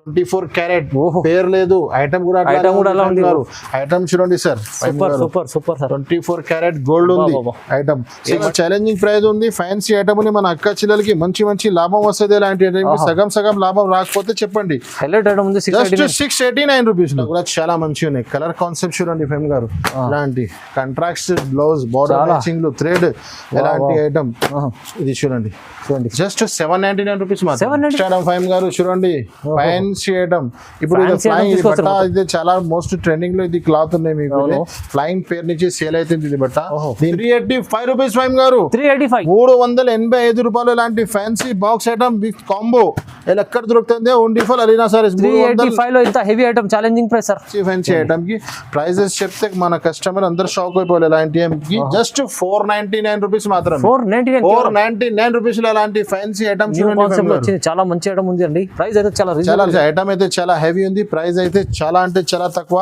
24 carrot పేరు లేదు, item కూడా అలా ఉంది. ఐటమ్ చూడండి sir, super super super sir. 24 carat gold ఉంది ఐటమ్. ఛాలెంజింగ్ ప్రైస్ ఉంది. ఫ్యాన్సీ ఐటమ్ ని మన అక్క చెల్లెలకి మంచి మంచి లాభం వస్తుంది. ఇలాంటి ఐటమ్ సగం సగం లాభం రాకపోతే చెప్పండి. హైలైట్ ఐటమ్ ఉంది. జస్ట్ 689 రూపీస్ లో కూడా చాలా మంచి ఉన్నాయి. కలర్ కాన్సెప్ట్ చూడండి ఫెమ్ గారు, ఇలాంటి contract blouse, border matching thread, ఇలాంటి ఐటమ్ ఇది చూడండి. జస్ట్ 799 రూపీస్ మాత్రం ఫైమ్ గారు చూడండి. ఫ్యాన్సీ ఐటమ్ ఇప్పుడు ఇది ఫ్లైయింగ్ బట్ట, ఇది చాలా మోస్ట్ ట్రెండింగ్ లో ఇది క్లాత్ ఉన్నాయి మీకు. ఫ్లైయింగ్ పేరు నుంచి సేల్ అవుతుంది ఇది బట్ట. 385 రూపీస్ ఫైమ్ గారు, 385 రూపాయలు. ఇలాంటి fancy box item with combo ఇలా ఎక్కడ దొరుకుతుంది? Only for Alina saris. 385 లో ఇంత heavy item, challenging price sir. Fancy item కి ప్రైజెస్ చెప్తే మన కస్టమర్ అందరు షాక్ అయిపోవాలి. ఇలాంటి కి జస్ట్ 499 రూపీస్ మాత్రం. 499 రూపీస్ లో అలాంటి ఫ్యాన్సీ ఐటమ్ చూడండి. చాలా మంచి ఐటమ్ ఉంది అండి. ప్రైస్ అయితే చాలా ఐటమ్ అయితే చాలా హెవీ ఉంది. ప్రైస్ అయితే చాలా అంటే చాలా తక్కువ.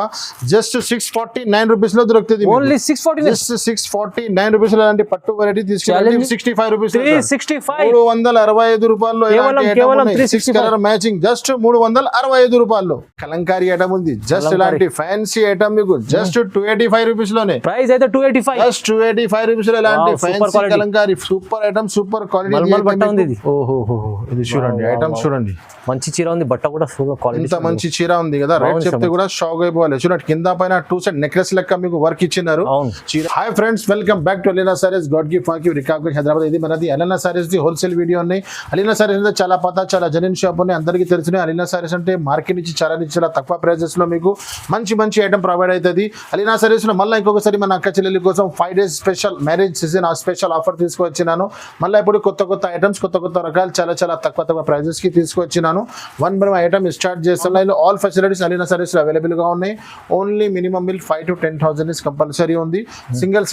జస్ట్ 649 రూపీస్ లో దొరుకుతుంది. ఓన్లీ 649 రూపీస్ లో అలాంటి పట్టు వెరైటీ తీసుకెళ్ళండి. 65 రూపీస్, 365 రూపాయల్లో కలర్ మ్యాచింగ్ జస్ట్ 365 రూపాయల్లో. కలంకారీ ఐటమ్ ఉంది. జస్ట్ ఇలాంటి ఫ్యాన్సీ ఐటమ్ మీకు జస్ట్ 285 రూపీస్ లోనే. ప్రైస్ అయితే 285, జస్ట్ 285 రూపీస్ లో ఇలాంటి fancy Kalamkari super item, super quality. ఇది చూడండి ఐటమ్ చూడండి. మంచి చీర ఉంది, బట్ట కూడా సూపర్ క్వాలిటీ. ఇంత మంచి చీర ఉంది కదా, రేట్ చెప్తే కూడా షాక్ అయిపోవాలి. చూడండి కింద పైన 2 సెట్ నెక్లెస్ లెక్క మీకు వర్క్ ఇచ్చినారు. Hi friends, welcome back to Alina Sarees, God gift ఫాకి రికార్డ్ హైదరాబాద్. ఇది మనది Alina Sarees the wholesale video ఉన్నాయి. అలీనా సారీస్ అంటే చాలా చాలా జెన్యూన్ షాప్ ఉన్నాయి, అందరికీ తెలిసినాయి. అలీనా సారీస్ అంటే మార్కెట్ నుంచి చాలా తక్కువ ప్రైజెస్ లో మీకు మంచి ఐటమ్ ప్రొవైడ్ అవుతుంది. అలీనా సారీస్ లో మళ్ళీ ఇంకొకసారి మన అక్క చెల్లెల కోసం 5 days special marriage season special offer తీసుకొచ్చినాను. మళ్ళీ ఇప్పుడు కొత్త ఐటమ్స్, కొత్త రకాలు చాలా తక్కువ ప్రైజెస్ కి తీసుకొచ్చినాను. 1 by 1 ఐటమ్ స్టార్ట్ చేస్తాం. ఆల్ ఫెసిలిటీస్ అలీనా సారీస్ లో అవైలబుల్ గా ఉన్నాయి. Only minimum bill 5 to 10,000 is compulsory ఉంది. సింగిల్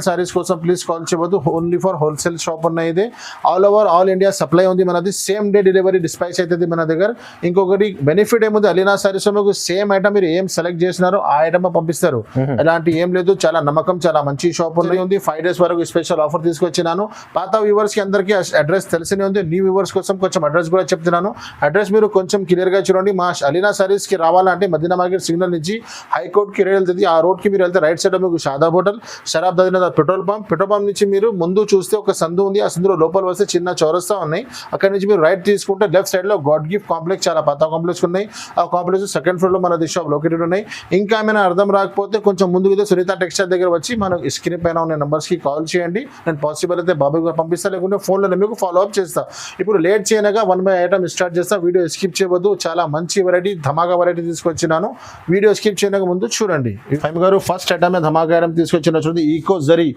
సారీస్ కోసం ప్లీజ్ కాల్ చేయవద్దు. ఓన్లీ ఫర్ హోల్సేల్ షాప్ ఉన్నాయి. ఇది ఆల్ ఇండియా సప్లై ఉంది మనది. సేమ్ డే డెలివరీ డిస్పాచ్ అవుతుంది మన దగ్గర. ఇంకొకటి బెనిఫిట్ ఏముంది, అలీనా సారీస్ లో మీకు సేమ్ ఐటమ్ మీరు ఏం సెలెక్ట్ చేసినారో ఆ ఐటమ్ పంపిస్తారు. అలాంటి ఏం లేదు, చాలా నమ్మకం, చాలా మంచి షాప్ ఉంది. 5 days వరకు స్పెషల్ ఆఫర్ తీసుకొచ్చినాను. పాత వ్యూవర్స్ కి అందరికీ అడ్రస్ తెలిసినే ఉంది. న్యూ వ్యూవర్స్ కోసం కొంచెం అడ్రస్ కూడా చెప్తున్నాను. అడ్రస్ మీరు కొంచెం క్లియర్ గా చూడండి. మా అలీనా సారీస్ కి రావాలంటే మదీనా మార్కెట్ సిగ్నల్ నుంచి హైకోర్ట్ కి వెళ్తుంది. ఆ రోడ్ కి మీరు వెళ్తే రైట్ సైడ్ మీకు షాదాబ్ హోటల్, షరాబ్ దాదినాథ్ పెట్రోల్ పంప్ నుంచి మీరు ముందు చూస్తే ఒక సందు ఉంది. ఆ సందులో లోపల వస్తే చిన్న చౌరస్తా ఉన్నాయి. అక్కడ నుంచి మీరు రైట్ తీసుకుంటే లెఫ్ట్ సైడ్ లో గాడ్ గిఫ్ట్ కాంప్లెక్స్, చాలా పాత కాంప్లెక్స్ ఉన్నాయి. ఆ కాంప్లెక్స్ 2nd floor లో మన షాప్ లొకేటెడ్ ఉన్నాయి. ఇంకా ఏమైనా అర్థం రాకపోతే కొంచెం ముందుకు సునీత టెక్స్టైల్ దగ్గర వచ్చి మన స్క్రీన్ పైన ఉన్న నెంబర్స్ కి కాల్ చేయండి. నేను పాసిబుల్ అయితే బాబాయ్ గారు పంపిస్తా, లేకుంటే ఫోన్లో మీకు ఫాలో అప్ చేస్తా. ఇప్పుడు లేట్ చేయనగా 1 by ఐటమ్ స్టార్ట్ చేస్తా. వీడియో స్కిప్ చేయవద్దు. చాలా మంచి వెరైటీ, ధమాకా వెరైటీ తీసుకొచ్చినాను. వీడియో స్కిప్ చేయక ముందు చూడండి. ఫైమ్ గారు ఫస్ట్ ఐటమ్ ధమాకా ఐటమ్ తీసుకొచ్చిన చూడండి, ఈకో జరీ.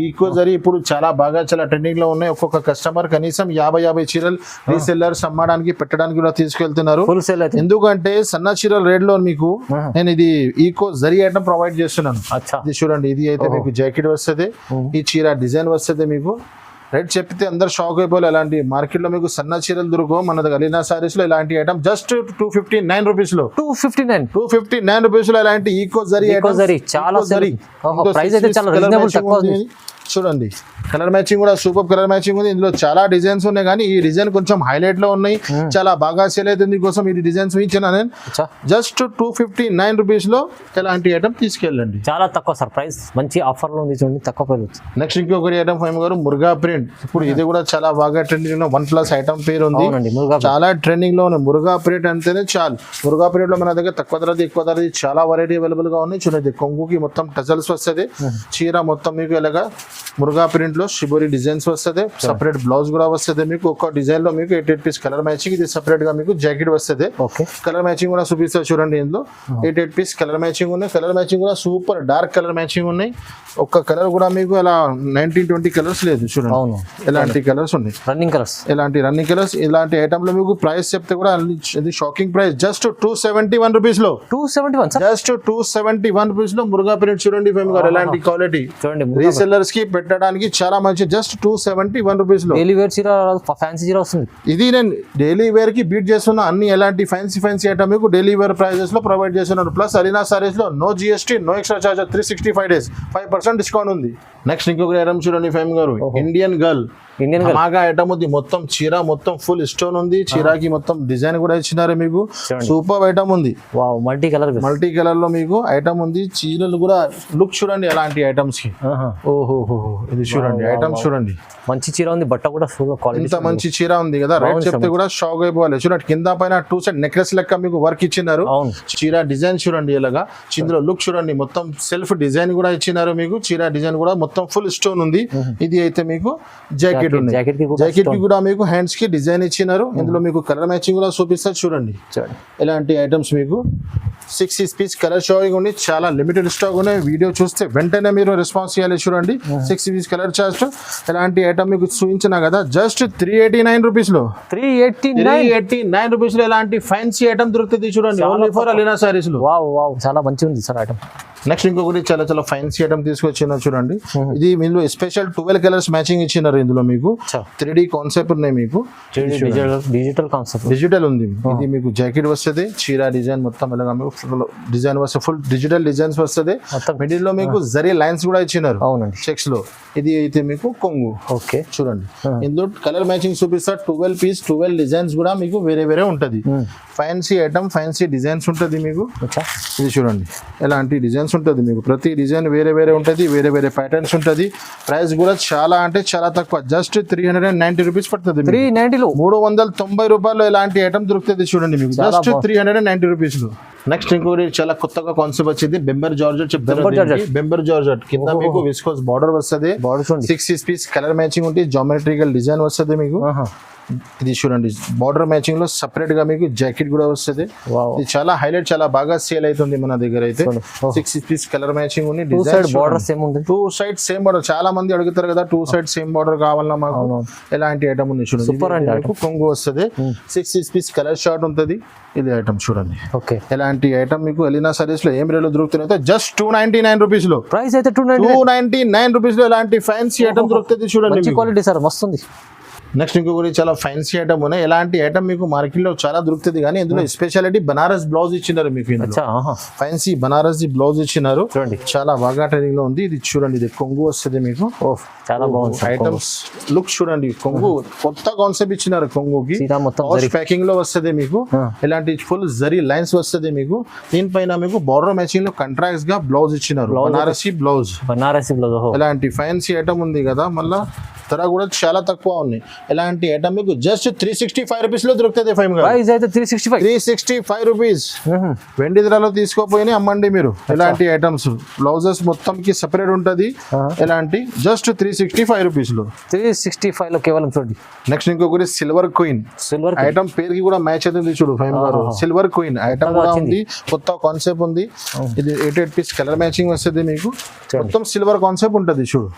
ఈకో జరీ ఇప్పుడు చాలా ట్రెండింగ్ లో ఉన్నాయి. ఒక్కొక్క కస్టమర్ కనీసం 50 చీరలు రీసెల్లర్స్ అమ్మడానికి పెట్టడానికి కూడా తీసుకెళ్తున్నారు. ఎందుకంటే సన్న చీరల రేట్ లో మీకు నేను ఇది ఈకో జరీ ఐటమ్ ప్రొవైడ్ చేస్తున్నాను. ఇది చూడండి, ఇది అయితే మీకు జాకెట్ వస్తుంది. ఈ చీర డిజైన్ వస్తుంది. మీకు రేట్ చెప్తే అందరు షాక్ అయిపోవాలి. అలాంటి మార్కెట్ లో మీకు సన్న చీరలు దొరకవు. మన దగ్గర అలీనా సారీస్ లో ఇలాంటి ఐటమ్ జస్ట్ 259 రూపీస్ లో 259 రూపీస్ లో ఇలాంటి ఈకో జరీ చూడండి. కలర్ మ్యాచింగ్ కూడా సూపర్ కలర్ మ్యాచింగ్ ఉంది. ఇందులో చాలా డిజైన్స్ ఉన్నాయి, కానీ ఈ డిజైన్ కొంచెం హైలైట్ లో ఉన్నాయి. చాలా బాగా సేల్ అవుతుంది. కోసం ఈ డిజైన్స్ ఇచ్చిన నేను జస్ట్ 259 రూపీస్ లో ఇలాంటి ఐటమ్ తీసుకెళ్ళండి. చాలా తక్కువ సార్ ప్రైస్, మంచి ఆఫర్ లో ఉంది చూడండి, తక్కువ ప్రైస్. నెక్స్ట్ ఇంకొకటి ఐటమ్ ఫైమ్ గారు మురుగా ప్రింట్. ఇప్పుడు ఇది కూడా చాలా బాగా ట్రెండింగ్ లో 1+ ఐటమ్ పేరు ఉంది. చాలా ట్రెండింగ్ లో ఉన్నాయి. మురుగా ప్రింట్ అంటేనే చాలు. మురుగా ప్రింట్ లో మన దగ్గర తక్కువ ధరది ఎక్కువ ధరది చాలా వెరైటీ అవైలబుల్ గా ఉన్నాయి. చూడండి, కొంగుకి మొత్తం టజల్స్ వస్తుంది. చీర మొత్తం మీకు ఇలాగా మురుగా ప్రింట్ లో షిబోరి డిజైన్స్ వస్తుంది. సపరేట్ బ్లౌజ్ కూడా వస్తుంది. మీకు ఒక డిజైన్ లో మీకు 8 పీస్ కలర్ మ్యాచింగ్. ఇది సపరేట్ గా మీకు జాకెట్ వస్తుంది. కలర్ మ్యాచింగ్ కూడా చూపిస్తారు చూడండి. ఇందులో 8 పీస్ కలర్ మ్యాచింగ్ ఉన్నాయి. కలర్ మ్యాచింగ్ కూడా సూపర్ డార్క్ కలర్ మ్యాచింగ్ ఉన్నాయి. ఒక్క కలర్ కూడా మీకు అలా 19-20 కలర్స్ లేదు. చూడండి ఎలాంటి కలర్స్ ఉన్నాయి, రన్నింగ్ కలర్స్. ఇలాంటి ఐటమ్ లో మీకు ప్రైస్ చెప్తే కూడా ఇది షాకింగ్ ప్రైస్. జస్ట్ 271 రూపీస్ లో, జస్ట్ 271 రూపీస్ లో మురుగా ప్రింట్ చూడండి. ఎలాంటి క్వాలిటీ రీసెల్లర్స్ కి పెట్టడానికి చాలా మంచి. జస్ట్ 271 రూపీస్ లో డైలీ వేర్ చీర, ఫ్యాన్సీ చీర వస్తుంది. ఇది నేను డైలీ వేర్ కి బీట్ చేస్తున్నా. అన్ని ఎలాంటి ఫ్యాన్సీ ఐటమ్ మీకు డైలీ వేర్ ప్రైజెస్ లో ప్రొవైడ్ చేస్తున్నాను. ప్లస్ అలీనా సారీస్ లో no GST, no extra charge. 365 days 5% discount ఉంది. నెక్స్ట్ ఇంకొక ఐటమ్ చూడండి ఫైమ్ గారు, ఇండియన్ గర్ల్. ఇండియన్ బాగా ఐటమ్ ఉంది, మొత్తం చీర మొత్తం ఫుల్ స్టోన్ ఉంది, చీరకి మొత్తం డిజైన్ కూడా ఇచ్చినారు మీకు. సూపర్ ఐటమ్ ఉంది, వావ్ మల్టీ కలర్ లో మీకు ఐటమ్ ఉంది. చీరలు కూడా లుక్ చూడండి ఎలాంటి ఐటమ్స్ కి. ఓహో ఇది చూడండి ఐటమ్స్ చూడండి, మంచి చీర ఉంది, బట్ట కూడా సూపర్ క్వాలిటీ. ఇంత మంచి చీర ఉంది కదా, రేట్ చెప్తే కూడా షాక్ అయిపోవాలి. చూడండి కింద పైన 2 సైడ్ నెక్లెస్ లెక్క మీకు వర్క్ ఇచ్చినారు. చీర డిజైన్ చూడండి ఇలాగా, చీరలో లుక్ చూడండి, మొత్తం సెల్ఫ్ డిజైన్ కూడా ఇచ్చినారు మీకు. చీర డిజైన్ కూడా మొత్తం ఫుల్ స్టోన్ ఉంది. ఇది అయితే మీకు జాకెట్ ఉంది, జాకెట్ కి కూడా మీకు హ్యాండ్స్ కి డిజైన్ ఇచ్చినారు. ఇందులో మీకు కలర్ మ్యాచింగ్ కూడా చూపిస్తారు చూడండి. ఇలాంటి ఐటమ్స్ మీకు 6 పీస్ కలర్ షోయింగ్ ఉంది, చాలా లిమిటెడ్ స్టాక్ ఉన్నాయి. వీడియో చూస్తే వెంటనే మీరు రెస్పాన్స్ చేయాలి. చూడండి 6 పీస్ కలర్ చార్ట్. ఇలాంటి ఐటమ్ మీకు చూపించినా కదా, జస్ట్ 389 రూపీస్ లో 389 రూపీస్ లో ఇలాంటి ఫ్యాన్సీ ఐటమ్ దొరుకుతుంది చూడండి, ఓన్లీ ఫర్ అలీనా సారీస్ లో. వావ్ చాలా మంచిగా ఉంది సార్ ఐటమ్. నెక్స్ట్ ఇంకొకటి చాలా చాలా ఫ్యాన్సీ ఐటమ్ తీసుకొచ్చినారు చూడండి. ఇది మీరు స్పెషల్ 12 కలర్స్ మ్యాచింగ్ ఇచ్చినారు. ఇందులో మీకు 3D కాన్సెప్ట్ ఉన్నాయి, మీకు డిజిటల్ కాన్సెప్ట్, డిజిటల్ ఉంది. ఇది మీకు జాకెట్ వస్తుంది, చీర డిజైన్ మొత్తం ఇలాగా మీకు డిజైన్ వస్తుంది, ఫుల్ డిజిటల్ డిజైన్స్ వస్తుంది. మిడిల్ లో మీకు జరీ లైన్స్ కూడా ఇచ్చినారు చెక్స్ లో. ఇది అయితే మీకు కొంగు. ఓకే చూడండి, ఇందులో కలర్ మ్యాచింగ్ చూపిస్తా. 12 పీస్ 12 డిజైన్స్ కూడా మీకు వేరే వేరే ఉంటది. ఫ్యాన్సీ ఐటమ్, ఫ్యాన్సీ డిజైన్స్ ఉంటుంది మీకు. ఇది చూడండి ఎలాంటి డిజైన్స్ ఉంటుంది మీకు, ప్రతి డిజైన్ వేరే వేరే ఉంటుంది, వేరే వేరే ప్యాటర్న్స్ ఉంటుంది. ప్రైస్ కూడా చాలా అంటే చాలా తక్కువ, జస్ట్ 390 రూపీస్ పడుతుంది. 390 రూపాయలు ఇలాంటి ఐటమ్ దొరుకుతుంది చూడండి మీకు, జస్ట్ 390 రూపీస్ లో. నెక్స్ట్ ఇంకోటి చాలా కొత్తగా కాన్సెప్ట్ వచ్చింది, బెంబర్ జార్జెట్ చెప్తారు. బెంబర్ జార్జెట్ కింద మీకు విస్కోస్ బార్డర్ వస్తుంది, 6 పీస్ కలర్ మ్యాచింగ్ ఉంటుంది, జామెట్రికల్ డిజైన్ వస్తుంది మీకు. ఇది చూడండి బార్డర్ మ్యాచింగ్ లో సెపరేట్ గా మీకు జాకెట్ కూడా వస్తుంది. ఇది చాలా హైలైట్, చాలా బాగా సేల్ అవుతుంది మన దగ్గర అయితే. 6 పీస్ కలర్ మ్యాచింగ్ ఉంది, బార్డర్ సేమ్ ఉంది, 2 సైడ్ సేమ్ బార్డర్. చాలా మంది అడుగుతారు కదా 2 సైడ్ సేమ్ బార్డర్ కావాలన్నా మాకు, ఎలాంటి ఐటమ్ ఉంది చూడండి. సూపర్ అండి, కొంగు వస్తుంది, 6 పీస్ కలర్ షార్ట్ ఉంటుంది. ఇది ఐటమ్ చూడండి, ఓకే ఎలాంటి ఐటమ్ మీకు అలీనా సారీస్ లో ఏం రేట్ లో దొరుకుతున్నాయి, జస్ట్ 299 రూపీస్ లో. ప్రైస్ అయితే 299 రూపీస్ లో ఇలాంటి ఫ్యాన్సీ ఐటమ్ దొరుకుతుంది చూడండి, క్వాలిటీ సార్ మస్తుంది. నెక్స్ట్ ఇంకొకటి చాలా ఫ్యాన్సీ ఐటమ్ ఉన్నాయి. ఎలాంటి ఐటమ్ మీకు మార్కెట్ లో చాలా దొరుకుతుంది, కానీ ఇందులో స్పెషాలిటీ బనారస్ బ్లౌజ్ ఇచ్చినారు మీకు. ఫ్యాన్సీ బనారస్ బ్లౌజ్ ఇచ్చినారు, చాలా బాగా ట్రైనింగ్ లో ఉంది. ఇది చూడండి, ఇది కొంగు వస్తుంది మీకు. చాలా బాగుంది ఐటమ్స్ లుక్ చూడండి. కొంగు కొత్త కాన్సెప్ట్ ఇచ్చినారు కొంగుకి, ప్యాకింగ్ లో వస్తుంది మీకు. ఇలాంటి ఫుల్ జరీ లైన్స్ వస్తుంది మీకు. దీనిపైన మీకు బార్డర్ మ్యాచింగ్ లో కంట్రాక్ట్స్ గా బ్లౌజ్ ఇచ్చినారు, బనారసి బ్లౌజ్. ఇలాంటి ఫ్యాన్సీ ఐటమ్ ఉంది కదా, మళ్ళా ధర కూడా చాలా తక్కువ ఉన్నాయి. ఇలాంటి ఐటమ్ మీకు జస్ట్ 365 రూపీస్ లో దొరుకుతుంది. 365 రూపీస్ వెండి ధరలో తీసుకోపోయి అమ్మండి మీరు. ఇలాంటి ఐటమ్స్ బ్లౌజెస్ మొత్తం కి సెపరేట్ ఉంటది. ఇలాంటి జస్ట్ 365 రూపీస్ లో, 365 లో కేవలం చూడండి. నెక్స్ట్ ఇంకొకటి సిల్వర్ క్వీన్ ఐటమ్, పేరుకి కూడా మ్యాచ్ అవుతుంది చూడు ఫైమ్ గారు. సిల్వర్ క్వీన్ ఐటమ్ కూడా ఉంది, కొత్త కాన్సెప్ట్ ఉంది. ఇది 8 పీస్ కలర్ మ్యాచింగ్ వస్తుంది మీకు. మొత్తం సిల్వర్ కాన్సెప్ట్ ఉంటుంది చూడు,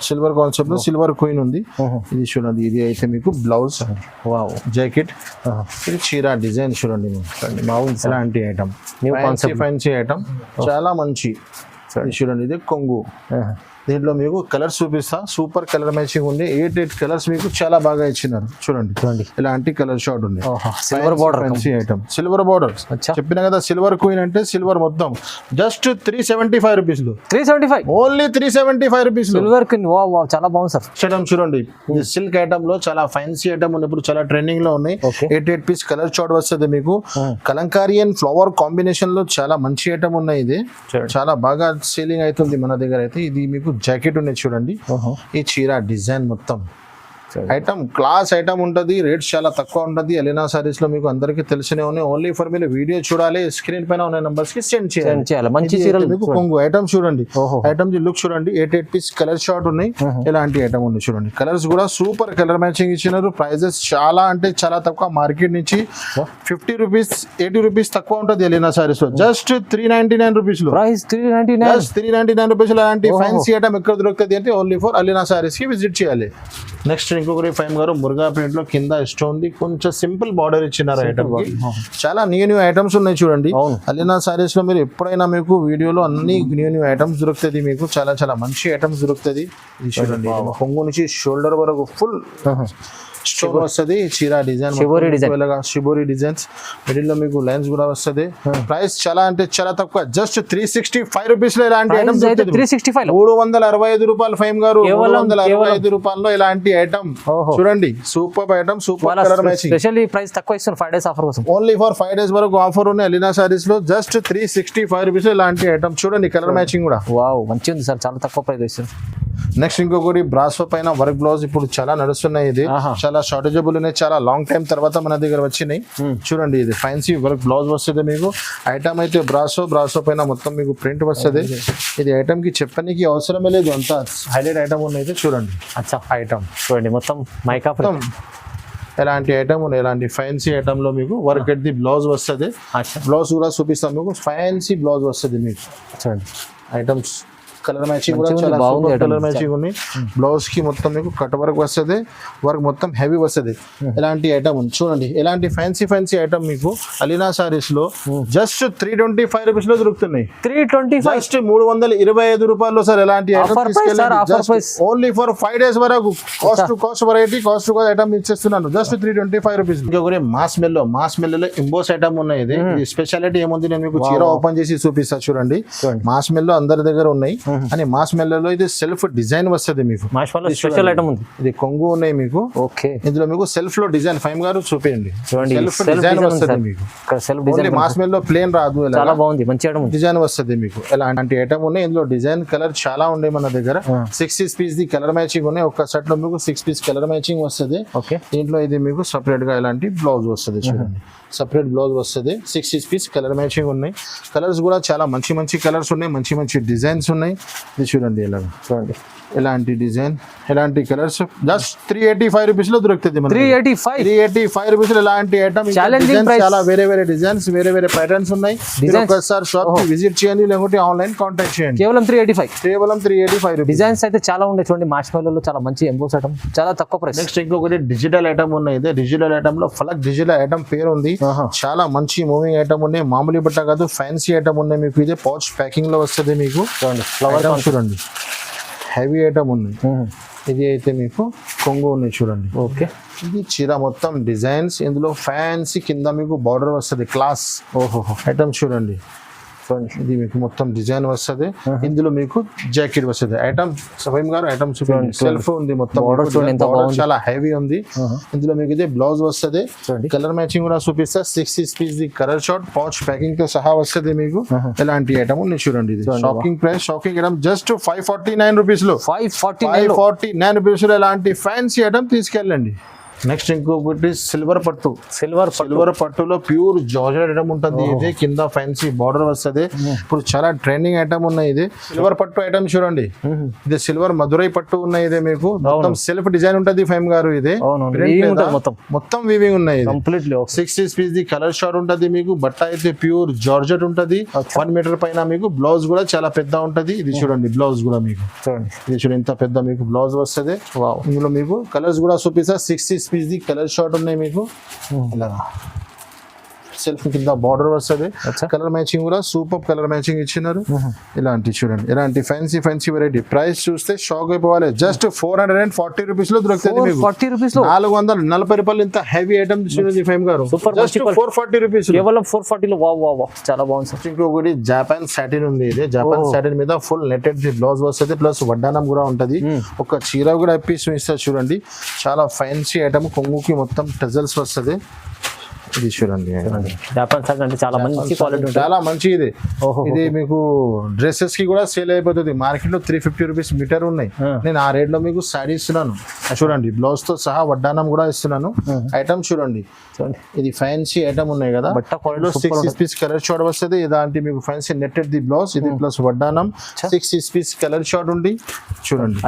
సిల్వర్ కాన్సెప్ట్ లో సిల్వర్ క్వీన్ ఉంది. ఇది చూడండి, ఇది అయితే మీకు బ్లౌజ్, జాకెట్, ఇది చీర డిజైన్ చూడండి. ఇలాంటి ఐటమ్ ఫ్యాన్సీ ఐటమ్, చాలా మంచి. చూడండి ఇది కొంగు. దీంట్లో మీకు కలర్స్ చూపిస్తా, సూపర్ కలర్ మ్యాచింగ్ ఉంది. 8 కలర్స్ మీకు చాలా బాగా ఇచ్చినారు చూడండి. ఇలాంటి కలర్ షార్ట్ ఉంది, silver border item, silver border. చెప్పిన కదా సిల్వర్ క్వీన్ అంటే సిల్వర్ మొత్తం. జస్ట్ 375 రూపీస్ లో, 375 ఓన్లీ 375 రూపీస్ లో సిల్వర్ క్వీన్. చాలా బాగుంది సార్. ఐటమ్ చూడండి, సిల్క్ ఐటమ్ లో చాలా ఫ్యాన్సీ ఐటమ్ ఉన్నప్పుడు చాలా ట్రెండింగ్ లో ఉన్నాయి. 8 పీస్ కలర్ షార్ట్ వస్తుంది మీకు. కలంకారీ అండ్ ఫ్లవర్ కాంబినేషన్ లో చాలా మంచి ఐటమ్ ఉన్నాయి. ఇది చాలా బాగా సేలింగ్ అవుతుంది మన దగ్గర అయితే. ఇది మీకు జాకెట్ ఉన్నాయి చూడండి. ఈ చీర డిజైన్ మొత్తం ఐటమ్ క్లాస్ ఐటమ్ ఉంటుంది, రేట్స్ చాలా తక్కువ ఉంటుంది. అలీనా సారీస్ లో మీకు అందరికీ తెలిసినే ఉన్నాయి. ఓన్లీ ఫర్ మీరు వీడియో చూడాలి, స్క్రీన్ పైన ఉన్న నంబర్స్ కి సెండ్ చేయాలి. మంచి చీరలు మీకు కొంగు ఐటమ్ చూడండి. ఐటమ్ లుక్ చూడండి, 8 పీస్ కలర్ షార్ట్ ఉన్నాయి. ఇలాంటి ఐటమ్ ఉంది చూడండి. కలర్స్ కూడా సూపర్ కలర్ మ్యాచింగ్ ఇచ్చినారు. ప్రైజెస్ చాలా అంటే చాలా తక్కువ, మార్కెట్ నుంచి 50 రూపీస్ 80 రూపీస్ తక్కువ ఉంటుంది అలీనా సారీస్ లో. జస్ట్ 399 రూపీస్ లో, 399 రూపీస్ లో. అలాంటి ఫ్యాన్సీ ఐటమ్ ఎక్కడ దొరుకుతుంది అంటే ఓన్లీ ఫర్ అలీనా సారీస్ కి విజిట్ చేయాలి. నెక్స్ట్ ఇంకొకటి ఫైమ్ గారు మురుగా ప్రింట్ లో కింద స్టోన్ ది కొంచెం సింపుల్ బార్డర్ ఇచ్చినారు ఐటమ్ కి. చాలా న్యూ ఐటమ్స్ ఉన్నాయి చూడండి. అలీనా సారీస్ లో మీరు ఎప్పుడైనా మీకు వీడియోలో అన్ని న్యూ ఐటమ్స్ దొరుకుతుంది మీకు. చాలా చాలా మంచి ఐటమ్స్ దొరుకుతుంది. ఇది చూడండి కొంగు నుంచి షోల్డర్ వరకు ఫుల్ స్టోన్ వస్తుంది. చీర డిజైన్ షిబోరి డిజైన్స్ మిడిల్ లో మీకు లైన్స్ కూడా వస్తుంది. ప్రైస్ చాలా అంటే చాలా తక్కువ, జస్ట్ 365 రూపీస్ లో ఇలాంటి ఐటమ్ 365 రూపాయలు ఫైమ్ గారు. 365 రూపాయల్లో ఇలాంటి ఐటమ్ చూడండి. Super item, super colour matching. Specially price తక్కువ ఇస్తున్నారు 5 days ఆఫర్ కోసం. ఓన్లీ ఫర్ 5 days వరకు ఆఫర్ ఉన్నాయి అలీనా సారీస్ లో. జస్ట్ 365 రూపీస్ ఇలాంటి ఐటమ్ చూడండి. కలర్ మ్యాచింగ్ కూడా వావ్ మంచిగా ఉంది సార్, చాలా తక్కువ ప్రైస్ ఇస్తుంది. నెక్స్ట్ ఇంకొకటి బ్రాసో పైన వర్క్ బ్లౌజ్ ఇప్పుడు చాలా నడుస్తున్నాయి. ఇది చాలా షార్టేజబుల్ ఉన్నాయి, చాలా లాంగ్ టైం తర్వాత మన దగ్గర వచ్చినాయి. చూడండి ఇది ఫ్యాన్సీ వర్క్ బ్లౌజ్ వస్తుంది మీకు. ఐటమ్ అయితే బ్రాసో పైన మొత్తం మీకు ప్రింట్ వస్తుంది. ఇది ఐటమ్ కి చెప్పడానికి అవసరమే లేదు, అంతా హైలైట్ ఐటమ్ ఉన్నాయి. చూడండి ఐటమ్ చూడండి మొత్తం మైకా ఎలాంటి ఐటమ్ ఉన్నాయి. ఎలాంటి ఫ్యాన్సీ ఐటమ్ లో మీకు వర్క్ ఎట్ ది బ్లౌజ్ వస్తుంది. బ్లౌజ్ కూడా చూపిస్తాం మీకు. ఫ్యాన్సీ బ్లౌజ్ వస్తుంది మీకు. చూడండి ఐటమ్స్ కలర్ మ్యాచింగ్ కూడా చాలా బాగుంది. కలర్ మ్యాచింగ్ ఉంది. బ్లౌజ్ కి మొత్తం మీకు కట్ వర్క్ వస్తుంది. వర్క్ మొత్తం హెవీ వస్తుంది. ఎలాంటి ఐటమ్ ఉంది చూడండి. ఎలాంటి ఫ్యాన్సీ ఐటమ్ మీకు అలీనా సారీస్ లో జస్ట్ 325 రూపీస్ లో దొరుకుతున్నాయి. 325 జస్ట్ 325 రూపాయల్లో సార్. ఎలాంటి ఓన్లీ ఫర్ 5 days వరకు cost to cost variety, cost to cost item ఇచ్చేస్తున్నాను. Just 325 rupees. ఇంకొకటి మాస్ మెల్లో ఇంబోస్ ఐటమ్ ఉన్నాయి. ఇది స్పెషాలిటీ ఏముంది నేను మీకు చీర ఓపెన్ చేసి చూపిస్తా చూడండి. మాస్ మెల్లో అందరి దగ్గర ఉన్నాయి. అని మాస్ మెల్లలో ఇది సెల్ఫ్ డిజైన్ వస్తుంది మీకు. స్పెషల్ ఐటమ్ ఉంది. ఇది కొంగు ఉన్నాయి మీకు. ఓకే ఇందులో మీకు సెల్ఫ్ లో డిజైన్ ఫైమ్ గారు చూపించండి. సెల్ఫ్ డిజైన్ వస్తుంది మీకు. మాస్ మెల్లో ప్లేన్ రాదు, చాలా బాగుంది. మంచి ఐటమ్ డిజైన్ వస్తుంది మీకు. ఎలాంటి ఐటమ్ ఉన్నాయి ఇందులో. డిజైన్ కలర్ చాలా ఉన్నాయి మన దగ్గర. 6 పీస్ ది కలర్ మ్యాచింగ్ ఉన్నాయి. ఒక సెట్ లో మీకు 6 పీస్ కలర్ మ్యాచింగ్ వస్తుంది. ఓకే దీంట్లో ఇది మీకు సపరేట్ గా ఇలాంటి బ్లౌజ్ వస్తుంది చూడండి. సపరేట్ బ్లౌజ్ వస్తుంది. 6 పీస్ కలర్ మ్యాచింగ్ ఉన్నాయి. కలర్స్ కూడా చాలా మంచి కలర్స్ ఉన్నాయి. మంచి డిజైన్స్ ఉన్నాయి. ఇది చూడండి ఇలా చూడండి. ఎలాంటి డిజైన్, ఎలాంటి కలర్స్ జస్ట్ 385 రూపీస్ లో దొరుకుతుంది. 385 రూపీస్ ఎలాంటి ఐటమ్. చాలా వేరే డిజైన్స్, వేరే ప్యాటర్న్స్ ఉన్నాయి. ఒకసారి షాప్ కి విజిట్ చేయండి, లేకుంటే ఆన్లైన్ కాంటాక్ట్ చేయండి. కేవలం 385 రూపీస్. డిజైన్స్ అయితే చాలా ఉన్నాయి చూడండి. మార్ష్మెల్లోలో చాలా మంచి ఎంబోస్ ఐటమ్, చాలా తక్కువ ప్రైస్. నెక్స్ట్ ఇంకొకటి డిజిటల్ ఐటమ్ ఉన్నాయి. డిజిటల్ ఐటమ్ లో ఫలక్ డిజిటల్ ఐటమ్ పేరు ఉంది. చాలా మంచి మూవింగ్ ఐటమ్ ఉన్నాయి. మామూలు బట్ట కాదు, ఫ్యాన్సీ ఐటమ్ ఉన్నాయి మీకు. ఇదే పౌచ్ ప్యాకింగ్ లో వస్తుంది మీకు. ఫ్లవర్ చూడండి, హెవీ ఐటమ్ ఉంది. ఇది అయితే మీకు కొంగు ఉన్నాయి చూడండి. ఓకే ఇది చీర మొత్తం డిజైన్స్. ఇందులో ఫ్యాన్సీ కింద మీకు బార్డర్ వస్తుంది. క్లాస్ ఐటమ్ చూడండి. ఇది మీకు మొత్తం డిజైన్ వస్తుంది. ఇందులో మీకు జాకెట్ వస్తుంది. ఐటమ్ సఫీమ్ గారు ఐటమ్ చూడండి. సెల్ఫ్ ఉంది మొత్తం. చాలా హెవీ ఉంది. ఇందులో మీకు ఇది బ్లౌజ్ వస్తుంది. కలర్ మ్యాచింగ్ కూడా చూపిస్తా. 6 piece the colour short pouch packing తో సహా వస్తుంది మీకు. ఎలాంటి ఐటమ్ ఉంది చూడండి. ఇది shocking price, shocking item just 549 rupees లో. 549 రూపీస్ లో ఎలాంటి ఫ్యాన్సీ ఐటమ్ తీసుకెళ్ళండి. నెక్స్ట్ ఇంకొకటి సిల్వర్ పట్టులో ప్యూర్ జార్జెట్ ఐటమ్ ఉంటుంది. ఇది కింద ఫ్యాన్సీ బార్డర్ వస్తుంది. ఇప్పుడు చాలా ట్రెండింగ్ ఐటమ్ ఉన్నాయి. ఇది సిల్వర్ పట్టు ఐటమ్ చూడండి. ఇది సిల్వర్ మధురై పట్టు ఉన్నాయి. ఇది మీకు మొత్తం సెల్ఫ్ డిజైన్ ఉంటుంది ఫైమ్ గారు. ఇది మొత్తం వీవింగ్ ఉన్నాయి. 6 పీస్ ది కలర్ షార్ట్ ఉంటుంది మీకు. బట్ట అయితే ప్యూర్ జార్జెట్ ఉంటుంది. 1 మీటర్ పైన మీకు. బ్లౌజ్ కూడా చాలా పెద్ద ఉంటుంది. ఇది చూడండి బ్లౌజ్ కూడా మీకు. ఇది చూడండి ఎంత పెద్ద మీకు బ్లౌజ్ వస్తుంది. ఇందులో మీకు కలర్స్ కూడా చూపిస్తా. 6 పీస్ ది కలర్ షార్ట్ ఉన్నాయి మీకు. ఇలాగా సెల్ఫ్ కింద బార్డర్ వస్తుంది. కలర్ మ్యాచింగ్ కూడా సూపర్ కలర్ మ్యాచింగ్ ఇచ్చినారు. ఇలాంటి చూడండి, ఇలాంటి ఫ్యాన్సీ వెరైటీ. ప్రైస్ చూస్తే షాక్ అయిపోవాలి. జస్ట్ 440 రూపీస్ లో దొరుకుతుంది మీకు. 440 రూపాయలు. ఇంత హెవీ ఐటమ్ చూడండి ఫైమ్ గారు. 440 రూపీస్, కేవలం 440 లో. వావ్ చాలా బాగుంది. ఇంకొకటి జాపాన్ సాటిన్ ఉంది. ఇది జాపాన్ సాటిన్ మీద ఫుల్ నెట్టెడ్ బ్లౌజ్ వస్తుంది. ప్లస్ వడ్డానం కూడా ఉంటది. ఒక చీర కూడా పీస్ ఇస్తారు చూడండి. చాలా ఫ్యాన్సీ ఐటమ్. కొంగుకి మొత్తం టజల్స్ వస్తుంది. ఇది చూడండి. జాపాన్ సాటిన్ అంటే చాలా మంచి క్వాలిటీ, చాలా మంచి. ఇది మీకు డ్రెస్సెస్ కి కూడా సేల్ అయిపోతుంది. మార్కెట్ లో 350 రూపీస్ మీటర్ ఉన్నాయి. నేను ఆ రేట్ లో మీకు సారీ ఇస్తున్నాను చూడండి. బ్లౌజ్ తో సహా వడ్డానం కూడా ఇస్తున్నాను. ఐటమ్ చూడండి. ఇది ఫ్యాన్సీ ఐటమ్ ఉన్నాయి కదా. 6 పీస్ కలర్ షార్ట్ వస్తుంది. ఇలాంటి మీకు ఫ్యాన్సీ నెట్టెడ్ ది బ్లౌజ్. ఇది ప్లస్ వడ్డానం. 6 పీస్ కలర్ షార్ట్ ఉంది చూడండి.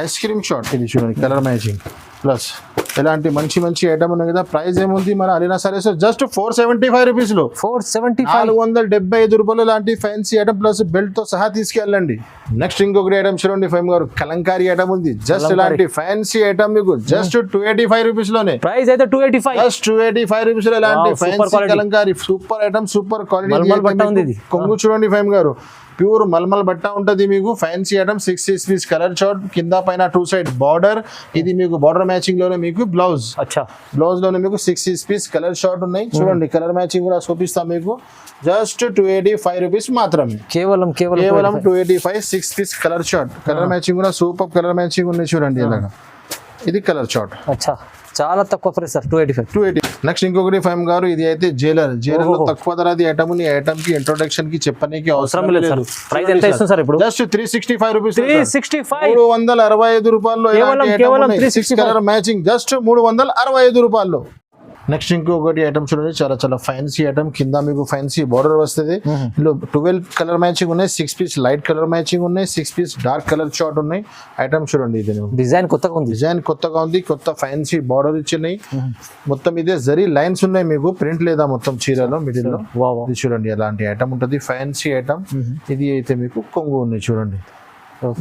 Ice cream short. ఇది చూడండి కలర్ మ్యాచింగ్. ప్లస్ ఇలాంటి మంచి మంచి ఐటమ్ ఉన్నాయి కదా. ప్రైస్ ఏముంది మన అలీనా సారీస్ జస్ట్ 475 రూపీస్ లో 475 రూపాయలు ఇలాంటి ఫ్యాన్సీ ఐటమ్ ప్లస్ బెల్ట్ తో సహా తీసుకెళ్ళండి. నెక్స్ట్ ఇంకొకటి ఐటమ్ చూడండి ఫైమ్ గారు, కలంకారీ ఐటమ్ ఉంది. జస్ట్ ఇలాంటి ఫ్యాన్సీ ఐటమ్ మీకు జస్ట్ 285 రూపీస్ లోనే. ప్రైస్ అయితే 285, జస్ట్ 285 రూపీస్ లో ఇలాంటి fancy Kalamkari super item, super quality కొంగు చూడండి ఫైమ్ గారు. ప్యూర్ మల్మల్ బట్ట ఉంటుంది మీకు. Fancy item 6 piece colour chart, కింద పైన 2 సైడ్ బార్డర్. ఇది మీకు బార్డర్ మ్యాచింగ్ లోనే మీకు బ్లౌజ్. బ్లౌజ్ లోనే మీకు 6 పీస్ కలర్ షార్ట్ ఉన్నాయి. చూడండి కలర్ మ్యాచింగ్ కూడా చూపిస్తాం మీకు. జస్ట్ 285 రూపీస్ మాత్రమే. కేవలం 285 6 piece colour short. Colour matching కూడా సూపర్ కలర్ మ్యాచింగ్ ఉన్నాయి చూడండి ఇలాగా. ఇది కలర్ చార్ట్. చాలా తక్కువ ప్రైస్ సార్, 280. నెక్స్ట్ ఇంకొకటి ఫైమ్ గారు, ఇది అయితే జైలర్ లో తక్కువ ధరది ఐటమ్. ఈ ఐటమ్ కి ఇంట్రొడక్షన్ కి చెప్పడానికి అవసరం లేదు. ప్రైస్ ఎంత ఇస్తుంది సార్ ఇప్పుడు? Just 365 rupees. 365 రూపాయల్లో కలర్ మ్యాచింగ్ జస్ట్ 365 రూపాయల్లో. నెక్స్ట్ ఇంకొకటి ఐటమ్ చూడండి, చాలా చాలా ఫ్యాన్సీ ఐటమ్. కింద మీకు ఫ్యాన్సీ బార్డర్ వస్తుంది. ఇందులో 12 కలర్ మ్యాచింగ్ ఉన్నాయి, 6 పీస్ లైట్ కలర్ మ్యాచింగ్ ఉన్నాయి, 6 పీస్ డార్క్ కలర్ షార్ట్ ఉన్నాయి. ఐటమ్ చూడండి, ఇది డిజైన్ కొత్తగా ఉంది. కొత్త ఫ్యాన్సీ బార్డర్ ఇచ్చినాయి. మొత్తం ఇదే జరీ లైన్స్ ఉన్నాయి మీకు. ప్రింట్ లేదా మొత్తం చీరలో మిడిల్ లో. ఇది చూడండి ఎలాంటి ఐటమ్ ఉంటుంది, ఫ్యాన్సీ ఐటమ్. ఇది అయితే మీకు కొంగు ఉన్నాయి చూడండి.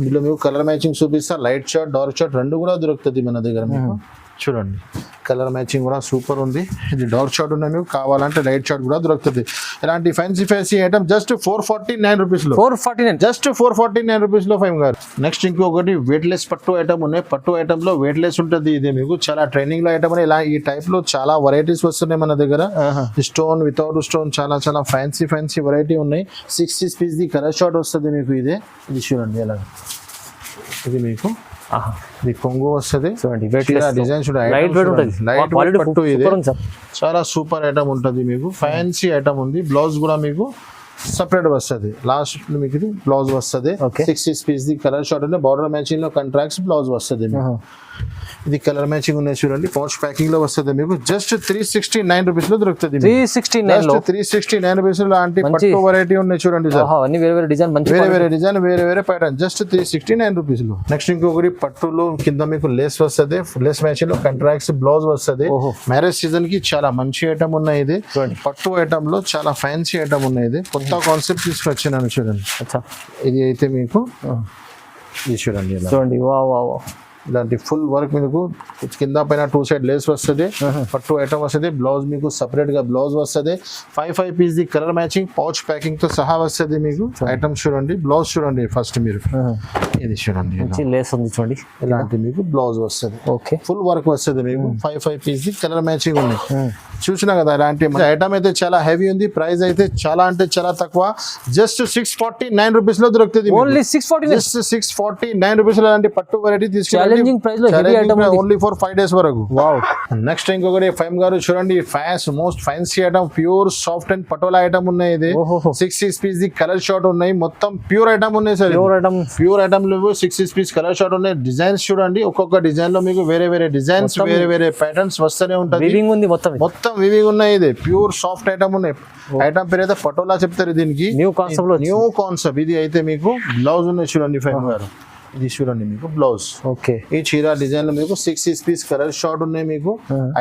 ఇందులో మీకు కలర్ మ్యాచింగ్ చూపిస్తా. లైట్ షార్ట్ డార్క్ షార్ట్ రెండు కూడా దొరుకుతుంది మన దగ్గర మీకు. చూడండి కలర్ మ్యాచింగ్ కూడా సూపర్ ఉంది. ఇది డార్క్ షార్ట్ ఉన్నాయి మీకు, కావాలంటే లైట్ షార్ట్ కూడా దొరుకుతుంది. ఇలాంటి ఫ్యాన్సీ ఐటమ్ జస్ట్ 449 రూపీస్ లో. 449 జస్ట్ 449 రూపీస్ లో ఫైమ్ గారు. నెక్స్ట్ ఇంకొకటి వెయిట్ లెస్ పట్టు ఐటమ్ ఉన్నాయి. పట్టు ఐటమ్ లో వెయిట్ లెస్ ఉంటుంది. ఇది మీకు చాలా ట్రైనింగ్ లో ఐటమ్. ఇలా ఈ టైప్ లో చాలా వెరైటీస్ వస్తున్నాయి మన దగ్గర. స్టోన్ వితౌట్ స్టోన్ చాలా చాలా ఫ్యాన్సీ వెరైటీ ఉన్నాయి. 6 పీస్ ది కలర్ షార్ట్ వస్తుంది మీకు. ఇది చూడండి ఎలా. ఇది మీకు ఇది కొంగు వస్తుంది. డిజైన్ పట్టు. ఇది చాలా సూపర్ ఐటమ్ ఉంటుంది మీకు. ఫ్యాన్సీ ఐటమ్ ఉంది. బ్లౌజ్ కూడా మీకు సపరేట్ వస్తుంది. లాస్ట్ మీకు ఇది బ్లౌజ్ వస్తుంది. 6 పీస్ ది కలర్ షార్ట్ ఉంది. బార్డర్ మ్యాచింగ్ లో కాంట్రాక్ట్స్ బ్లౌజ్ వస్తుంది మీకు. ఇది కలర్ మ్యాచింగ్ ఉన్నాయి చూడండి. పౌచ్ ప్యాకింగ్ లో వస్తుంది మీకు. జస్ట్ 369 రూపీస్ లో దొరుకుతుంది. 369 రూపీస్ లో లాంటి పట్టు వెరైటీ ఉన్నాయి చూడండి సార్. వేరే డిజైన్ వేరే ప్యాటర్న్. జస్ట్ 369 రూపీస్ లో. నెక్స్ట్ ఇంకొకటి పట్టులో కింద మీకు లేస్ వస్తుంది. లేస్ మ్యాచింగ్ లో కాంట్రాక్ట్స్ బ్లౌజ్ వస్తుంది. మ్యారేజ్ సీజన్ కి చాలా మంచి ఐటమ్ ఉన్నాయి. ఇది పట్టు ఐటమ్ లో చాలా ఫ్యాన్సీ ఐటమ్ ఉన్నాయి. ఇది కొత్త కాన్సెప్ట్ తీసుకొచ్చినాను చూడండి. ఇది అయితే మీకు ఇది చూడండి ఇలాంటి ఫుల్ వర్క్ మీకు. కింద పైన 2 సైడ్ లేస్ వస్తుంది. పట్టు ఐటమ్ వస్తుంది. బ్లౌజ్ మీకు సపరేట్ గా బ్లౌజ్ వస్తుంది. 5 piece the colour matching pouch packing తో సహా వస్తుంది మీకు. ఐటమ్ చూడండి. బ్లౌజ్ చూడండి ఫస్ట్ మీరు. ఇది చూడండి లేస్ ఉంది చూడండి. ఇలాంటి మీకు బ్లౌజ్ వస్తుంది. ఫుల్ వర్క్ వస్తుంది మీకు. 5 పీస్ ది కలర్ మ్యాచింగ్ ఉన్నాయి. చూసినా కదా ఇలాంటి ఐటమ్ అయితే చాలా హెవీ ఉంది. ప్రైస్ అయితే చాలా అంటే చాలా తక్కువ. జస్ట్ 649 రూపీస్ లో దొరుకుతుంది. ఓన్లీ 649 రూపీస్ లో ఇలాంటి పట్టు వెరైటీ తీసుకెళ్ళి ఓన్లీ ఫర్ 5 days వరకు. నెక్స్ట్ ఇంకొకటి ఫైమ్ గారు చూడండి, most fancy item. Pure soft and patola item ఉన్నాయి. ఇది 6 పీస్ ది కలర్ షార్ట్ ఉన్నాయి. మొత్తం ప్యూర్ ఐటమ్ ఉన్నాయి సార్. ప్యూర్ ఐటమ్ లో 6 పీస్ కలర్ షార్ట్ ఉన్నాయి. డిజైన్స్ చూడండి. ఒక్కొక్క డిజైన్ లో మీకు వేరే డిజైన్స్ వేరే ప్యాటర్న్స్ వస్తూనే ఉంటుంది. మొత్తం వివింగ్ ఉన్నాయి. ఇది ప్యూర్ సాఫ్ట్ ఐటమ్ ఉన్నాయి. ఐటమ్ పేరు అయితే పటోలా చెప్తారు దీనికి. New concept. ఇది అయితే మీకు బ్లౌజ్ ఉన్నాయి చూడండి ఫైమ్ గారు. ఇది చూడండి మీకు బ్లౌజ్. ఈ చీర డిజైన్ లో మీకు 6 పీస్ కలర్ షార్ట్ ఉన్నాయి మీకు.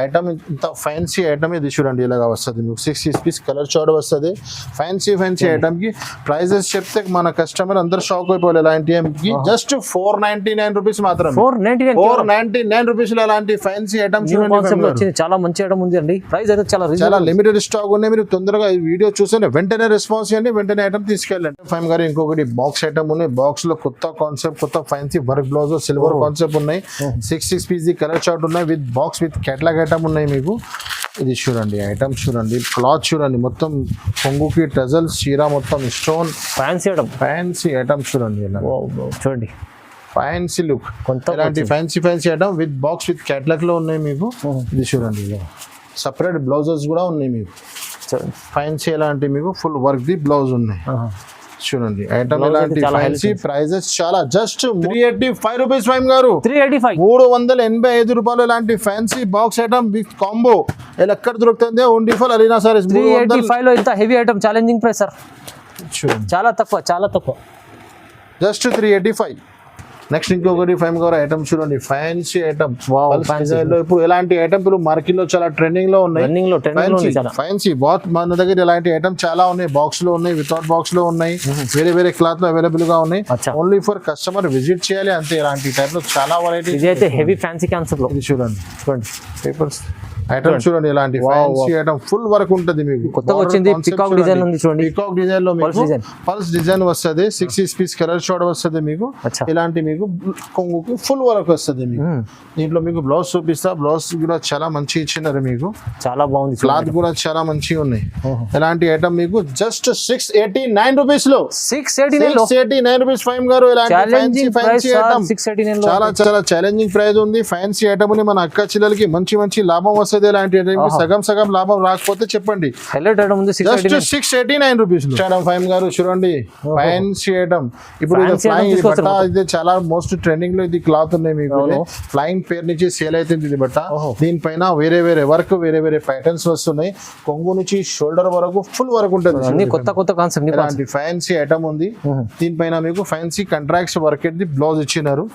ఐటమ్ ఇంత ఫ్యాన్సీ ఐటమ్. ఇది చూడండి ఇలాగా వస్తుంది మీకు. 6 పీస్ కలర్ షార్ట్ వస్తుంది. ఫ్యాన్సీ ఐటమ్ కి ప్రైజెస్ చెప్తే మన కస్టమర్ అందరు షాక్ అయిపోవాలి. ఇలాంటి జస్ట్ 499 రూపీస్ మాత్రమే. 499 రూపీస్ లో అలాంటి ఫ్యాన్సీ ఐటమ్ చూడండి. చాలా మంచి ఐటమ్ ఉంది అండి. ప్రైస్ అయితే చాలా లిమిటెడ్ స్టాక్ ఉన్నాయి. మీరు తొందరగా ఈ వీడియో చూస్తే వెంటనే రెస్పాన్స్ చేయండి. వెంటనే ఐటమ్ తీసుకెళ్ళండి. ఫైమ్ గారు ఇంకొకటి బాక్స్ ఐటమ్ ఉన్నాయి. బాక్స్ లో కొత్త కాన్సెప్ట్, కొత్త fancy work blouse silver concept ఉన్నాయి. 6 పీస్ ది కలర్ చార్ట్ ఉన్నాయి. With box with catalogue item ఉన్నాయి మీకు. ఇది చూడండి ఐటమ్ చూడండి. క్లాత్ చూడండి. మొత్తం కొంగుకి టజల్స్ చీర మొత్తం స్టోన్ ఫ్యాన్సీ ఐటమ్ చూడండి. చూడండి ఫ్యాన్సీ లుక్. ఇలాంటి fancy item with box with catalogue లో ఉన్నాయి మీకు. ఇది చూడండి సపరేట్ బ్లౌజెస్ కూడా ఉన్నాయి మీకు. ఫ్యాన్సీ ఎలాంటి మీకు ఫుల్ వర్క్ ది బ్లౌజ్ ఉన్నాయి చూడండి. ఐటమ్ ఇలాంటి ఫ్యాన్సీ ప్రైజెస్ చాలా జస్ట్ 385 రూపీస్ ఫైమ్ గారు. 385 రూపాయలు ఇలాంటి fancy box item with combo ఎక్కడ దొరుకుతుంది? Only for Alina saris. 385 లో ఇంత heavy item challenging price sir. చాలా తక్కువ. జస్ట్ 385. నెక్స్ట్ ఇంకొకటి ఫైవ్ గారు ఐటమ్ చూడండి, ఫ్యాన్సీ ఐటమ్. Wow, fancy. ఇప్పుడు ఇలాంటి ఐటమ్ ఇప్పుడు మార్కెట్ లో చాలా ట్రెండింగ్ లో ఉన్నాయి. రన్నింగ్ లో చాలా ఫ్యాన్సీ బాత్ మన దగ్గర ఇలాంటి ఐటమ్ చాలా ఉన్నాయి. బాక్స్ లో ఉన్నాయి, వితౌట్ బాక్స్ లో ఉన్నాయి, వేరే వేరే క్లాత్ లో అవైలబుల్ గా ఉన్నాయి. అచ్చా. ఓన్లీ ఫర్ కస్టమర్ విజిట్ చేయాలి అంతే. ఇలాంటి టైప్ లో చాలా వెరైటీ. ఇది అయితే హెవీ ఫ్యాన్సీ కాన్సెప్ట్ లో ఇది చూడండి చూడండి పేపర్స్ ఐటమ్ చూడండి, ఇలాంటి ఫ్యాన్సీ ఐటమ్ ఫుల్ వర్క్ ఉంటుంది మీకు. కొత్తగా వచ్చింది పికాక్ డిజైన్ ఉంది చూడండి. పికాక్ డిజైన్ లో మీకు design. పల్స్ డిజైన్ వస్తుంది, 6 పీస్ కలర్ షార్ట్ వస్తుంది మీకు. అచ్చా. ఇలాంటి మీకు కొంగుకి ఫుల్ వర్క్ వస్తుంది మీకు. దీంట్లో మీకు బ్లౌజ్ చూపిస్తా, బ్లౌజ్ కూడా చాలా మంచి ఇచ్చినారు మీకు. చాలా బాగుంది క్లాత్ కూడా చాలా మంచిగా ఉన్నాయి. ఇలాంటి ఐటమ్ మీకు జస్ట్ 689 రూపీస్ లో 689 రూపీస్ ఫైవ్ గారు. ఇలాంటి ఫ్యాన్సీ ఐటమ్ 689 చాలా చాలా ఛాలెంజింగ్ ప్రైస్ ఉంది. ఫ్యాన్సీ ఐటమ్ ని మన అక్క చెల్లెలకి మంచి మంచి లాభం వస్తుంది. ఇలాంటి ఐటమ్ సగం సగం లాభం రాకపోతే చెప్పండి. హైలైట్ ఐటమ్ ఉంది జస్ట్ 689 రూపీస్ ఫైవ్ గారు చూడండి, ఫ్యాన్సీ ఐటమ్. ఇప్పుడు ఇది ఫ్లైయింగ్ ఇది బట్ట, ఇది చాలా మోస్ట్ ట్రెండింగ్ లో ఇది క్లాత్ ఉన్నాయి మీకు. ఫ్లైయింగ్ పేరు నుంచి సేల్ అవుతుంది ఇది బట్ట. దీనిపైన వేరే వేరే వర్క్, వేరే వేరే ప్యాటర్న్స్ వస్తున్నాయి. కొంగు నుంచి షోల్డర్ వరకు ఫుల్ వర్క్ ఉంటుంది. కొత్త కొత్త కాన్సెప్ట్ ఇలాంటి ఫ్యాన్సీ ఐటమ్ ఉంది. దీనిపైన మీకు ఫ్యాన్సీ కంట్రాక్ట్స్ వర్క్ అయితే బ్లౌజ్ ఇచ్చినారు.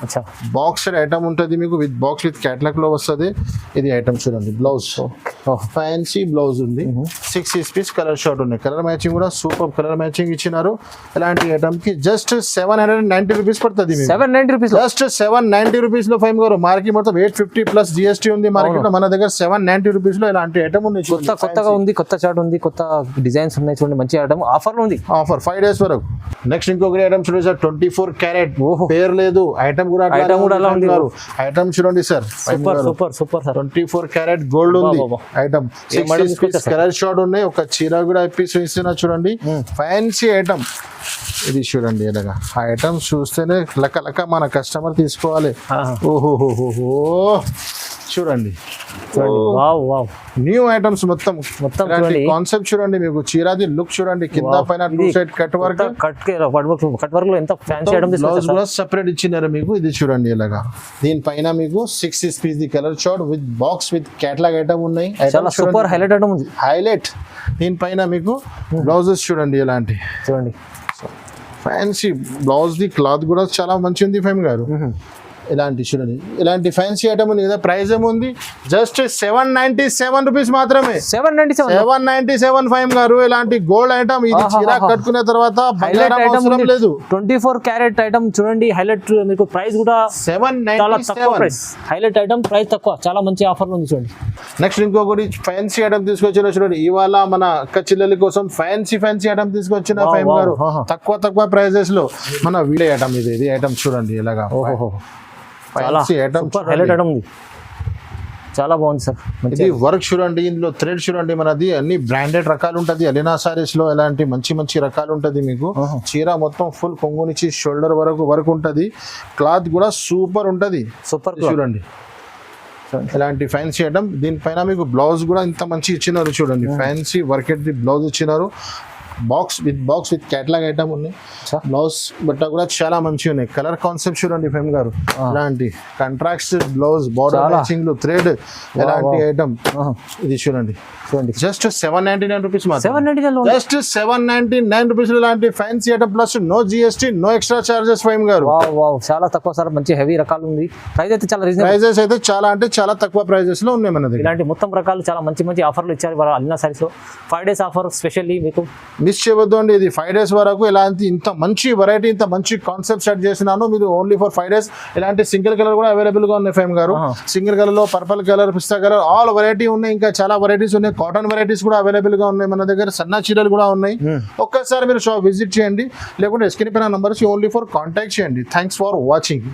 బాక్స్ ఐటమ్ ఉంటుంది మీకు, విత్ బాక్స్ విత్ క్యాటలాగ్ లో వస్తుంది. ఇది ఐటమ్ చూడండి, బ్లౌజ్ ఫ్యాన్సీ బ్లౌజ్ ఉంది. 6 పీస్ కలర్ షార్ట్ ఉన్నాయి. కలర్ మ్యాచింగ్ కూడా సూపర్ కలర్ మ్యాచింగ్ ఇచ్చినారు. ఇలాంటి ఐటమ్ కి జస్ట్ 790 రూపీస్ పడుతుంది. 790 రూపీస్ జస్ట్ 790 రూపీస్ లో ఫైవ్ గారు. మార్కెట్ మొత్తం 850 ప్లస్ జిఎస్టీ ఉంది మార్కెట్ లో. మన దగ్గర 790 రూపీస్ లో ఇలాంటి ఐటమ్ ఉంది. కొత్తగా ఉంది, కొత్త చార్ట్ ఉంది, కొత్త డిజైన్స్ ఉన్నాయి చూడండి. మంచి ఐటమ్ ఆఫర్ లో ఉంది. ఆఫర్ 5 days వరకు. నెక్స్ట్ ఇంకొకటి ఐటమ్ చూడండి సార్, 24 క్యారెట్. పేరు లేదు, ఐటమ్ కూడా అలా ఉంది. ఐటమ్ చూడండి sir, super super super sir. 24 carat gold ఉంది ఐటమ్. 6 కలర్ షార్ట్ ఉన్నాయి. ఒక చీర కూడా పీస్ ఇస్తున్నా చూడండి, ఫ్యాన్సీ ఐటమ్. ఇది చూడండి, ఇలాగా ఆ ఐటమ్ చూస్తేనే లక మన కస్టమర్ తీసుకోవాలి. ఓహోహోహో చూడండి, న్యూ ఐటమ్స్ మొత్తం కాన్సెప్ట్ చూడండి. మీకు చీరాది లుక్ చూడండి, కింద పైన 2 side cut work. Cut work లో ఎంత ఫ్యాన్సీ ఐటమ్ బ్లౌజ్ కూడా సెపరేట్ ఇచ్చినారు మీకు. ఇది చూడండి ఇలాగా. దీనిపైన మీకు 6 piece the colour short with box with catalogue item ఉన్నాయి. చాలా సూపర్ హైలైట్ ఐటమ్ ఉంది. హైలైట్. దీనిపైన మీకు బ్లౌజెస్ చూడండి, ఇలాంటి చూడండి ఫ్యాన్సీ బ్లౌజ్ ది క్లాత్ కూడా చాలా మంచి ఉంది ఫైమ్ గారు. ఇలాంటి చూడండి, ఇలాంటి ఫ్యాన్సీ ఐటమ్ ఉంది కదా. ప్రైస్ ఏముంది, జస్ట్ 797 రూపీస్ మాత్రమే. 797 ఫైవ్ గారు. ఇలాంటి గోల్డ్ ఐటమ్. ఇది చీర కట్టుకునే తర్వాత అవసరం లేదు. 24 క్యారెట్ ఐటమ్ చూడండి, హైలైట్. మీకు ప్రైస్ కూడా 797. హైలైట్ ఐటమ్, ప్రైస్ తక్కువ, చాలా మంచి ఆఫర్ ఉంది చూడండి. నెక్స్ట్ ఇంకొకటి ఫ్యాన్సీ ఐటమ్ తీసుకొచ్చిన చూడండి. ఇవాళ మన అక్క చెల్లెల కోసం ఫ్యాన్సీ ఐటమ్ తీసుకొచ్చిన ఫైవ్ గారు. తక్కువ ప్రైజెస్ లో మన వీడియో ఐటమ్. ఇది ఐటమ్ చూడండి, ఇలాగా ఫ్యాన్సీ ఐటమ్, హైలైట్ ఐటమ్ ఉంది. చాలా బాగుంది సార్. ఇది వర్క్ చూడండి, ఇందులో థ్రెడ్ చూడండి. మనది అన్ని బ్రాండెడ్ రకాలు ఉంటుంది. అలీనా సారీస్ లో ఇలాంటి మంచి రకాలు ఉంటుంది మీకు. చీర మొత్తం ఫుల్ కొంగు నుంచి షోల్డర్ వరకు వర్క్ ఉంటుంది. క్లాత్ కూడా సూపర్ ఉంటుంది. సూపర్ చూడండి, ఇలాంటి ఫ్యాన్సీ ఐటమ్. దీనిపైన మీకు బ్లౌజ్ కూడా ఇంత మంచి ఇచ్చినారు చూడండి. ఫ్యాన్సీ వర్క్ ది బ్లౌజ్ ఇచ్చినారు. బాక్స్ విత్ క్యాటలాగ్ ఐటమ్ ఉన్నాయి. బ్లౌజ్ బట్ట కూడా చాలా మంచిగా ఉన్నాయి. కలర్ కాన్సెప్ట్ చూడండి ఫెమ్ గారు. ఇలాంటి contrast blouse, border matching, thread, ఇలాంటి ఐటమ్. ఇది చూడండి, జస్ట్ 799 రూపీస్ మాత్రం. జస్ట్ 799 రూపీస్ ఇలాంటి fancy item plus no GST, no extra charges ఫైమ్ గారు. చాలా తక్కువ సార్, మంచి హెవీ రకాలు ఉంది. ప్రైస్ అయితే చాలా రీజనబుల్. ప్రైజెస్ అయితే చాలా అంటే చాలా తక్కువ ప్రైజెస్ లో ఉన్నాయి మన దగ్గర. ఇలాంటి మొత్తం రకాలు చాలా మంచి ఆఫర్లు ఇచ్చారు అలీనా సారీస్ లో. 5 days ఆఫర్ స్పెషల్లీ మీకు మిస్ చేయవద్దు అండి. ఇది 5 days వరకు ఇలాంటి ఇంత మంచి వెరైటీ, ఇంత మంచి కాన్సెప్ట్ సెట్ చేసినాను. మీరు ఓన్లీ ఫర్ 5 days. ఇలాంటి సింగిల్ కలర్ కూడా అవైలబుల్ గా ఉన్నాయి ఫైమ్ గారు. సింగిల్ కలర్ లో పర్పుల్ కలర్, పిస్తా కలర్, ఆల్ వెరైటీ ఉన్నాయి. ఇంకా చాలా వెరైటీస్ ఉన్నాయి. కాటన్ వెరైటీస్ కూడా అవైలబుల్ గా ఉన్నాయి మన దగ్గర. సన్న చీరలు కూడా ఉన్నాయి. ఒక్కసారి మీరు షాప్ విజిట్ చేయండి, లేకుంటే స్క్రీన్ పైన నంబర్స్ ఓన్లీ ఫర్ కాంటాక్ట్ చేయండి. Thanks for watching.